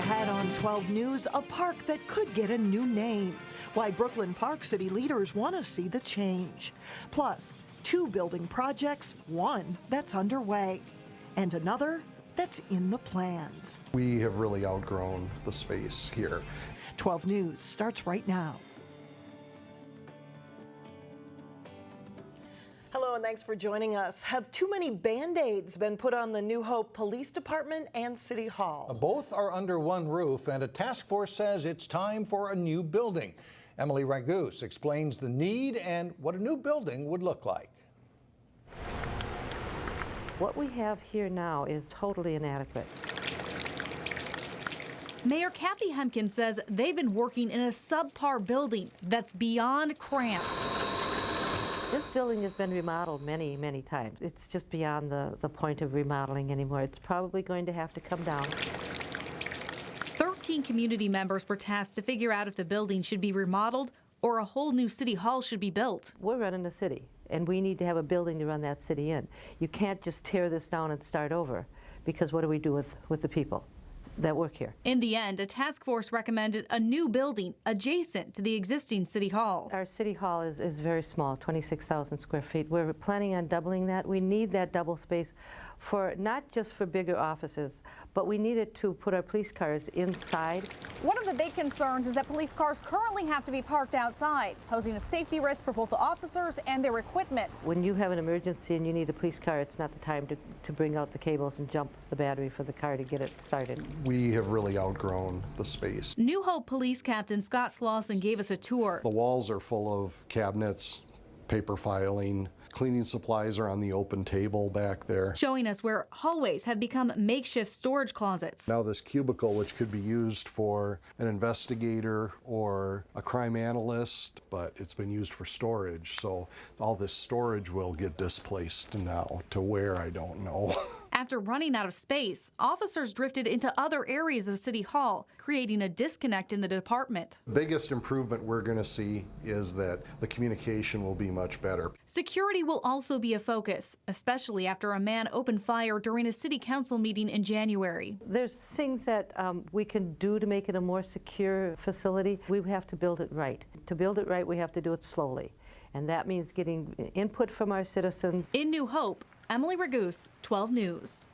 ahead on 12 News, a park that could get a new name. Why Brooklyn Park city leaders want to see the change. Plus, 2 building projects, one that's underway, and another that's in the plans. We have really outgrown the space here. 12 News starts right now. Hello and thanks for joining us. Have too many Band-Aids been put on the New Hope Police Department and City Hall? Both are under one roof, and a task force says it's time for a new building. Emily Ragoose explains the need and what a new building would look like. What we have here now is totally inadequate. Mayor Kathy Hemken says they've been working in a subpar building that's beyond cramped. This building has been remodeled many, many times. It's just beyond the point of remodeling anymore. It's probably going to have to come down. 13 community members were tasked to figure out if the building should be remodeled or a whole new city hall should be built. We're running a city, and we need to have a building to run that city in. You can't just tear this down and start over, because what do we do with the people that work here? In the end, a task force recommended a new building adjacent to the existing city hall. Our city hall is very small, 26,000 square feet. We're planning on doubling that. We need that double space for not just for bigger offices, but we need it to put our police cars inside. One of the big concerns is that police cars currently have to be parked outside, posing a safety risk for both the officers and their equipment. When you have an emergency and you need a police car, it's not the time to bring out the cables and jump the battery for the car to get it started. We have really outgrown the space. New Hope Police Captain Scott Slauson gave us a tour. The walls are full of cabinets, paper filing, cleaning supplies are on the open table back there. Showing us where hallways have become makeshift storage closets. Now this cubicle, which could be used for an investigator or a crime analyst, but it's been used for storage. So all this storage will get displaced now to where, I don't know. After running out of space, officers drifted into other areas of City Hall, creating a disconnect in the department. The biggest improvement we're going to see is that the communication will be much better. Security will also be a focus, especially after a man opened fire during a city council meeting in January. There's things that we can do to make it a more secure facility. We have to build it right. To build it right, we have to do it slowly. And that means getting input from our citizens. In New Hope, Emily Ragoose, 12 News.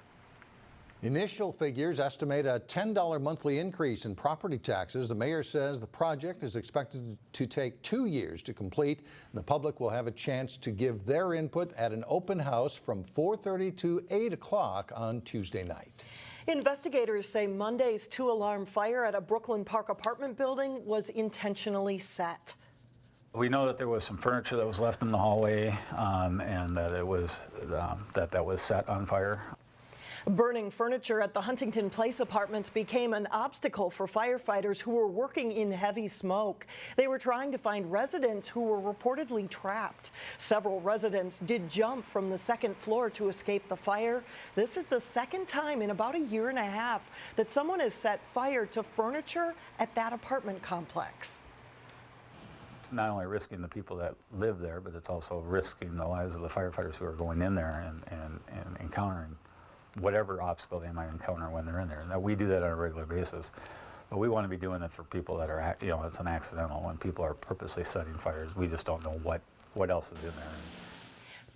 Initial figures estimate a $10 monthly increase in property taxes. The mayor says the project is expected to take 2 years to complete. The public will have a chance to give their input at an open house from 4:30 to 8 o'clock on Tuesday night. Investigators say Monday's 2-alarm fire at a Brooklyn Park apartment building was intentionally set. We know that there was some furniture that was left in the hallway and that it was that was set on fire. Burning furniture at the Huntington Place apartment became an obstacle for firefighters who were working in heavy smoke. They were trying to find residents who were reportedly trapped. Several residents did jump from the second floor to escape the fire. This is the second time in about a year and a half that someone has set fire to furniture at that apartment complex. It's not only risking the people that live there, but it's also risking the lives of the firefighters who are going in there and encountering whatever obstacle they might encounter when they're in there. Now, we do that on a regular basis, but we want to be doing it for people that are, it's an accidental. When people are purposely setting fires, we just don't know what else is in there.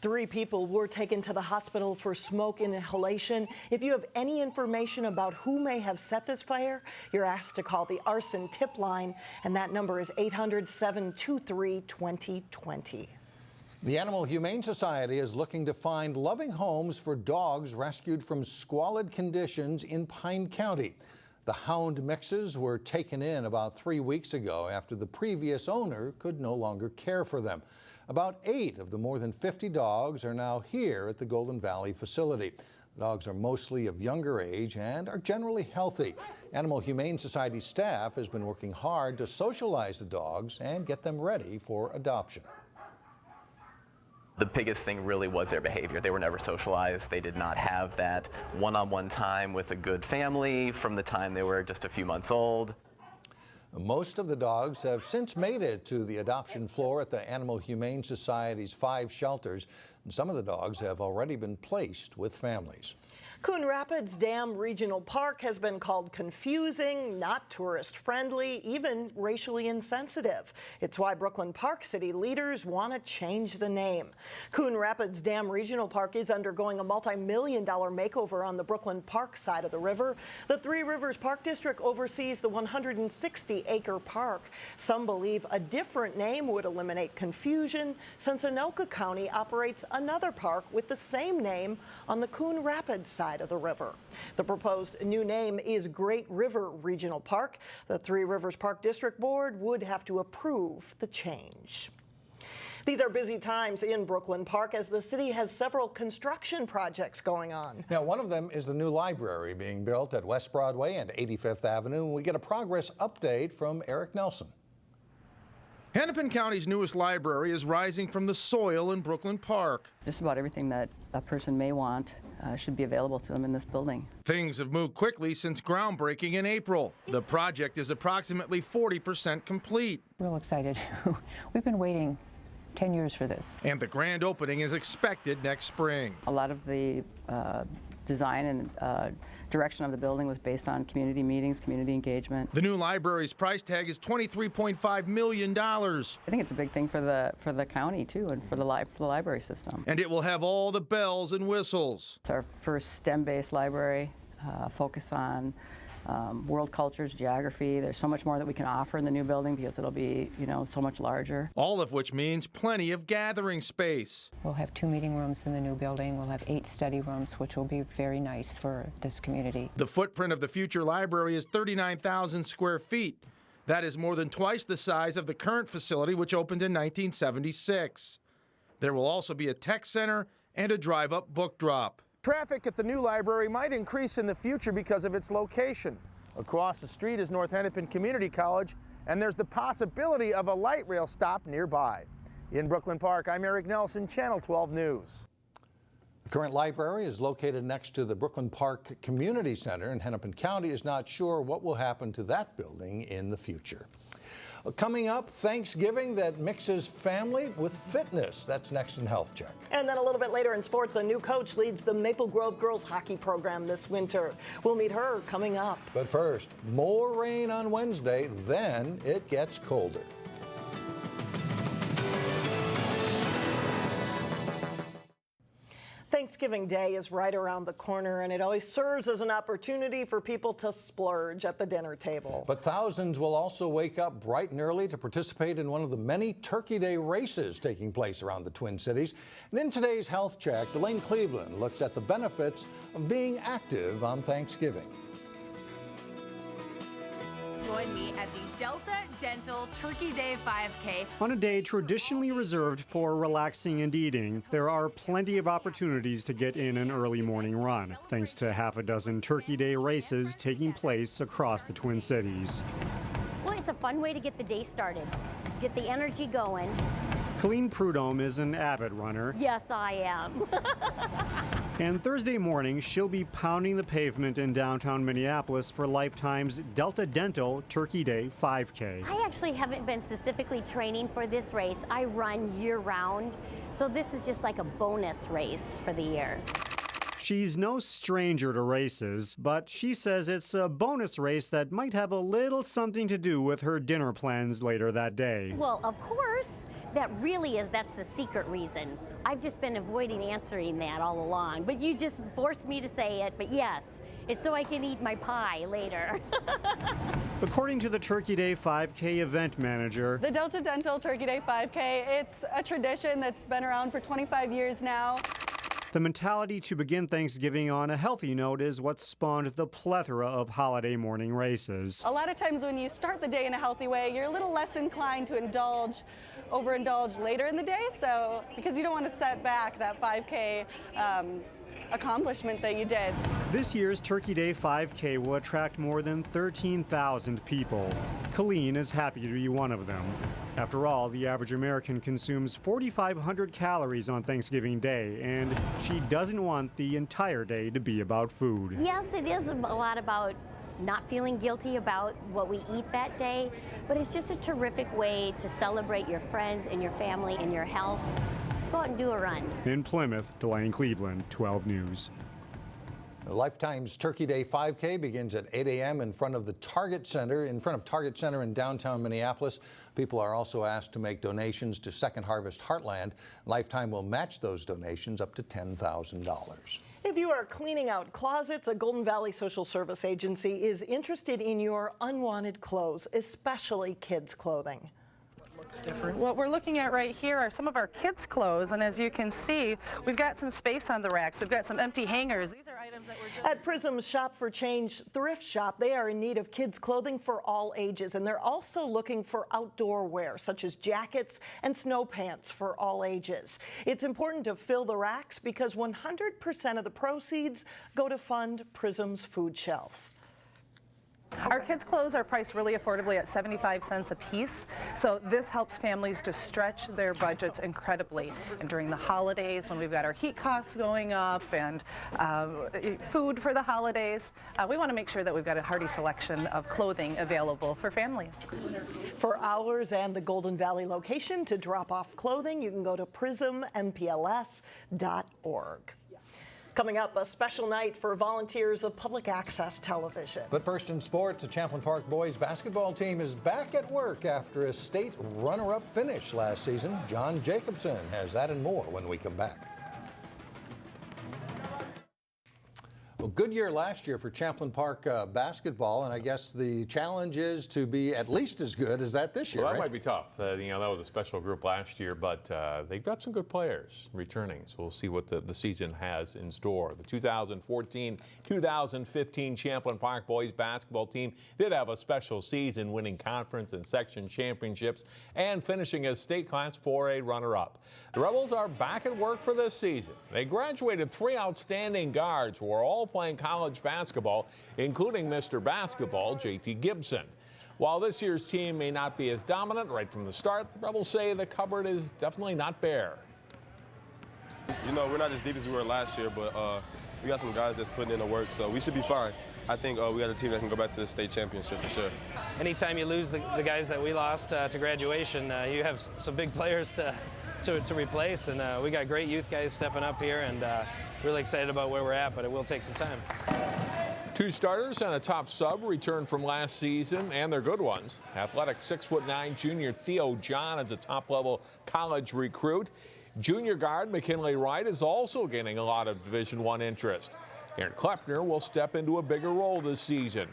3 people were taken to the hospital for smoke inhalation. If you have any information about who may have set this fire, you're asked to call the arson tip line, and that number is 800-723-2020. The Animal Humane Society is looking to find loving homes for dogs rescued from squalid conditions in Pine County. The hound mixes were taken in about 3 weeks ago after the previous owner could no longer care for them. About 8 of the more than 50 dogs are now here at the Golden Valley facility. The dogs are mostly of younger age and are generally healthy. Animal Humane Society staff has been working hard to socialize the dogs and get them ready for adoption. The biggest thing really was their behavior. They were never socialized. They did not have that one-on-one time with a good family from the time they were just a few months old. Most of the dogs have since made it to the adoption floor at the Animal Humane Society's 5 shelters. And some of the dogs have already been placed with families. Coon Rapids Dam Regional Park has been called confusing, not tourist friendly, even racially insensitive. It's why Brooklyn Park city leaders want to change the name. Coon Rapids Dam Regional Park is undergoing a multi-million-dollar makeover on the Brooklyn Park side of the river. The Three Rivers Park District oversees the 160-acre park. Some believe a different name would eliminate confusion, since Anoka County operates another park with the same name on the Coon Rapids side of the river. The proposed new name is Great River Regional Park. The Three Rivers Park District Board would have to approve the change. These are busy times in Brooklyn Park as the city has several construction projects going on. Now, one of them is the new library being built at West Broadway and 85th Avenue. We get a progress update from Eric Nelson. Hennepin County's newest library is rising from the soil in Brooklyn Park. Just about everything that a person may want should be available to them in this building. Things have moved quickly since groundbreaking in April. The project is approximately 40% complete. Real excited. We've been waiting 10 years for this. And the grand opening is expected next spring. A lot of the design and direction of the building was based on community meetings, community engagement. The new library's price tag is $23.5 million. I think it's a big thing for the county too, and for the library system. And it will have all the bells and whistles. It's our first STEM-based library, focus on world cultures, geography. There's so much more that we can offer in the new building because it'll be, so much larger. All of which means plenty of gathering space. We'll have 2 meeting rooms in the new building. We'll have 8 study rooms, which will be very nice for this community. The footprint of the future library is 39,000 square feet. That is more than twice the size of the current facility, which opened in 1976. There will also be a tech center and a drive-up book drop. Traffic at the new library might increase in the future because of its location. Across the street is North Hennepin Community College, and there's the possibility of a light rail stop nearby. In Brooklyn Park, I'm Eric Nelson, Channel 12 News. The current library is located next to the Brooklyn Park Community Center, and Hennepin County is not sure what will happen to that building in the future. Coming up, Thanksgiving that mixes family with fitness. That's next in Health Check. And then a little bit later in sports, a new coach leads the Maple Grove girls hockey program this winter. We'll meet her coming up. But first, more rain on Wednesday, then it gets colder. Thanksgiving Day is right around the corner, and it always serves as an opportunity for people to splurge at the dinner table. But thousands will also wake up bright and early to participate in one of the many Turkey Day races taking place around the Twin Cities. And in today's Health Check, Delane Cleveland looks at the benefits of being active on Thanksgiving. Join me at the Delta Dental Turkey Day 5K. On a day traditionally reserved for relaxing and eating, there are plenty of opportunities to get in an early morning run, thanks to half a dozen Turkey Day races taking place across the Twin Cities. Well, it's a fun way to get the day started, get the energy going. Colleen Prudhomme is an avid runner. Yes, I am. And Thursday morning, she'll be pounding the pavement in downtown Minneapolis for Lifetime's Delta Dental Turkey Day 5K. I actually haven't been specifically training for this race. I run year-round, so this is just like a bonus race for the year. She's no stranger to races, but she says it's a bonus race that might have a little something to do with her dinner plans later that day. Well, of course. That's the secret reason. I've just been avoiding answering that all along, but you just forced me to say it. But yes, it's so I can eat my pie later. According to the Turkey Day 5K event manager, the Delta Dental Turkey Day 5K, it's a tradition that's been around for 25 years now. The mentality to begin Thanksgiving on a healthy note is what spawned the plethora of holiday morning races. A lot of times when you start the day in a healthy way, you're a little less inclined to overindulge later in the day, so because you don't want to set back that 5K accomplishment that you did. This year's Turkey Day 5K will attract more than 13,000 people. Colleen is happy to be one of them. After all, the average American consumes 4,500 calories on Thanksgiving Day, and she doesn't want the entire day to be about food. Yes, it is a lot about not feeling guilty about what we eat that day, but it's just a terrific way to celebrate your friends and your family and your health. Go out and do a run. In Plymouth, Delaney Cleveland, 12 News. Lifetime's Turkey Day 5K begins at 8 a.m. in front of Target Center in downtown Minneapolis. People are also asked to make donations to Second Harvest Heartland. Lifetime will match those donations up to $10,000. If you are cleaning out closets, a Golden Valley Social Service Agency is interested in your unwanted clothes, especially kids' clothing. Different. What we're looking at right here are some of our kids' clothes, and as you can see, we've got some space on the racks. We've got some empty hangers. These are items that we're doing. At PRISM's Shop for Change thrift shop, they are in need of kids' clothing for all ages, and they're also looking for outdoor wear, such as jackets and snow pants for all ages. It's important to fill the racks because 100% of the proceeds go to fund PRISM's food shelf. Our kids' clothes are priced really affordably at 75 cents a piece, so this helps families to stretch their budgets incredibly. And during the holidays, when we've got our heat costs going up and food for the holidays, we want to make sure that we've got a hearty selection of clothing available for families. For hours and the Golden Valley location to drop off clothing, you can go to prismmpls.org. Coming up, a special night for volunteers of public access television. But first in sports, the Champlin Park boys basketball team is back at work after a state runner-up finish last season. John Jacobson has that and more when we come back. Well, good year last year for Champlin Park basketball, and I guess the challenge is to be at least as good as that this year. Well, that right? might be tough. That was a special group last year, but they've got some good players returning, so we'll see what the season has in store. The 2014-2015 Champlin Park boys basketball team did have a special season, winning conference and section championships and finishing as state Class 4A runner-up. The Rebels are back at work for this season. They graduated 3 outstanding guards who are all playing college basketball, including Mr. Basketball, J.T. Gibson. While this year's team may not be as dominant right from the start, the Rebels say the cupboard is definitely not bare. You know, we're not as deep as we were last year, but we got some guys that's putting in the work, so we should be fine. I think we got a team that can go back to the state championship for sure. Anytime you lose the guys that we lost to graduation, you have some big players to replace, and we got great youth guys stepping up here, and really excited about where we're at, but it will take some time. 2 starters and a top sub returned from last season, and they're good ones. Athletic 6'9" junior Theo John is a top-level college recruit. Junior guard McKinley Wright is also gaining a lot of Division I interest. Aaron Kleppner will step into a bigger role this season.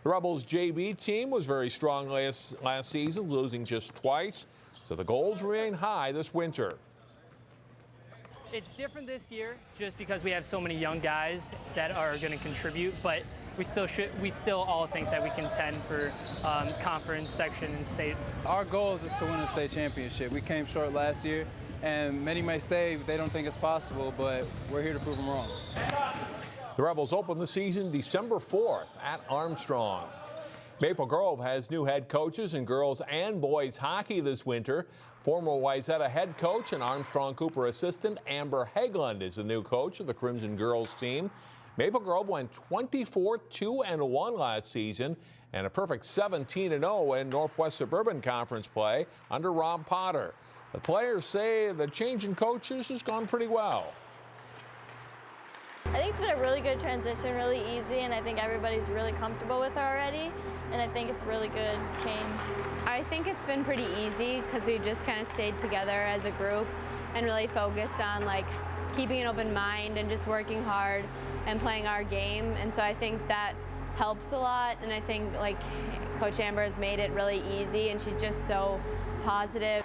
The Rebels JV team was very strong last season, losing just twice, so the goals remain high this winter. It's different this year just because we have so many young guys that are going to contribute, but we still all think that we can contend for conference, section, and state. Our goal is to win a state championship. We came short last year, and many may say they don't think it's possible, but we're here to prove them wrong. The Rebels open the season December 4th at Armstrong. Maple Grove has new head coaches in girls and boys hockey this winter. Former Wayzata head coach and Armstrong Cooper assistant Amber Hageland is the new coach of the Crimson girls team. Maple Grove went 24-2-1 last season and a perfect 17-0 in Northwest Suburban Conference play under Rob Potter. The players say the change in coaches has gone pretty well. I think it's been a really good transition, really easy, and I think everybody's really comfortable with it already, and I think it's a really good change. I think it's been pretty easy because we've just kind of stayed together as a group and really focused on keeping an open mind and just working hard and playing our game, and so I think that helps a lot, and I think Coach Amber has made it really easy, and she's just so positive.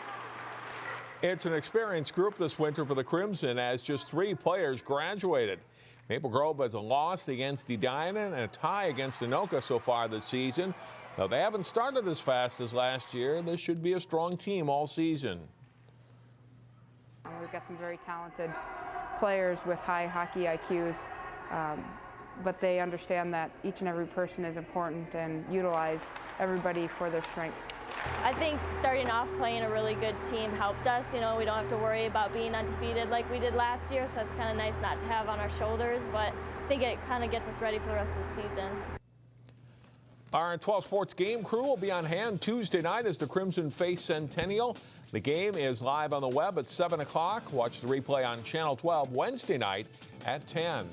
It's an experienced group this winter for the Crimson as just 3 players graduated. Maple Grove has a loss against Edina and a tie against Anoka so far this season. Though they haven't started as fast as last year, this should be a strong team all season. We've got some very talented players with high hockey IQs, but they understand that each and every person is important and utilize everybody for their strengths. I think starting off playing a really good team helped us. You know, we don't have to worry about being undefeated like we did last year, so it's kind of nice not to have on our shoulders, but I think it kind of gets us ready for the rest of the season. Our 12 Sports game crew will be on hand Tuesday night as the Crimson face Centennial. The game is live on the web at 7 o'clock. Watch the replay on Channel 12 Wednesday night at 10.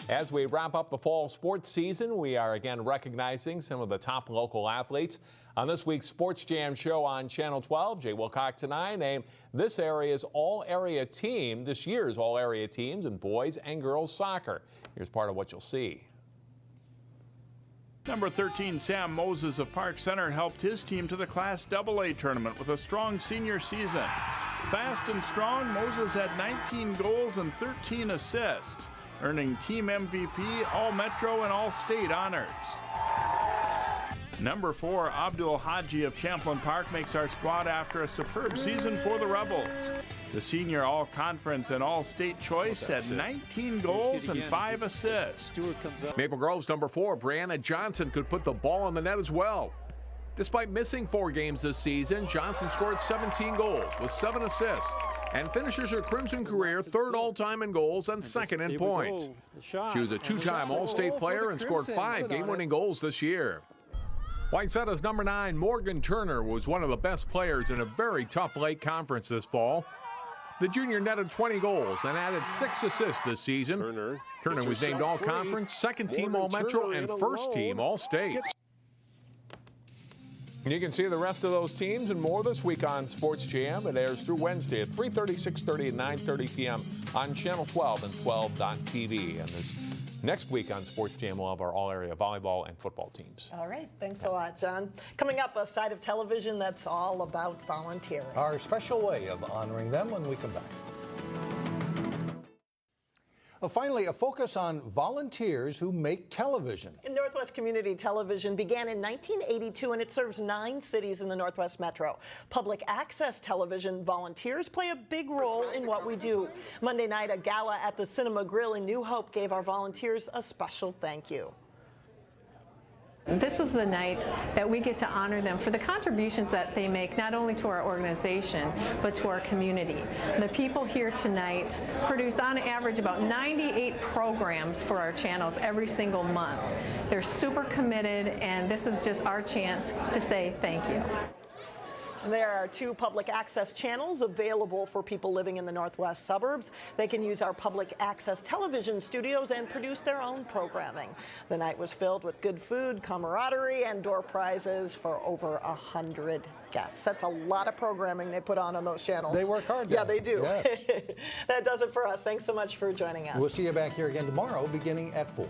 As we wrap up the fall sports season, we are again recognizing some of the top local athletes. On this week's Sports Jam show on Channel 12, Jay Wilcox and I name this year's all-area teams in boys and girls soccer. Here's part of what you'll see. Number 13, Sam Moses of Park Center helped his team to the Class AA tournament with a strong senior season. Fast and strong, Moses had 19 goals and 13 assists, earning team MVP, All-Metro, and All-State honors. Number 4, Abdul Haji of Champlin Park makes our squad after a superb season for the Rebels. The senior all-conference and all-state choice had 19 goals and 5 assists. Maple Grove's number 4, Brianna Johnson, could put the ball on the net as well. Despite missing 4 games this season, Johnson scored 17 goals with 7 assists and finishes her Crimson career 3rd all-time in goals and 2nd in points. She was a 2-time All-State player and scored 5 game-winning goals this year. Whitesetta's number 9, Morgan Turner, was one of the best players in a very tough lake conference this fall. The junior netted 20 goals and added 6 assists this season. Turner was named All-Conference, 2nd team All-Metro, and 1st team All-State. You can see the rest of those teams and more this week on Sports Jam. It airs through Wednesday at 3:30, 6:30, and 9:30 p.m. on Channel 12 and 12.tv. And this next week on Sports Jam, we'll have our all-area volleyball and football teams. All right. Thanks a lot, John. Coming up, a side of television that's all about volunteering. Our special way of honoring them when we come back. Finally, a focus on volunteers who make television. Northwest Community Television began in 1982 and it serves 9 cities in the Northwest Metro. Public access television volunteers play a big role in what we do. Monday night, a gala at the Cinema Grill in New Hope gave our volunteers a special thank you. This is the night that we get to honor them for the contributions that they make, not only to our organization, but to our community. The people here tonight produce, on average, about 98 programs for our channels every single month. They're super committed, and this is just our chance to say thank you. There are 2 public access channels available for people living in the northwest suburbs. They can use our public access television studios and produce their own programming. The night was filled with good food, camaraderie, and door prizes for over 100 guests. That's a lot of programming they put on those channels. They work hard. Yeah, they do. Yes. That does it for us. Thanks so much for joining us. We'll see you back here again tomorrow beginning at 4.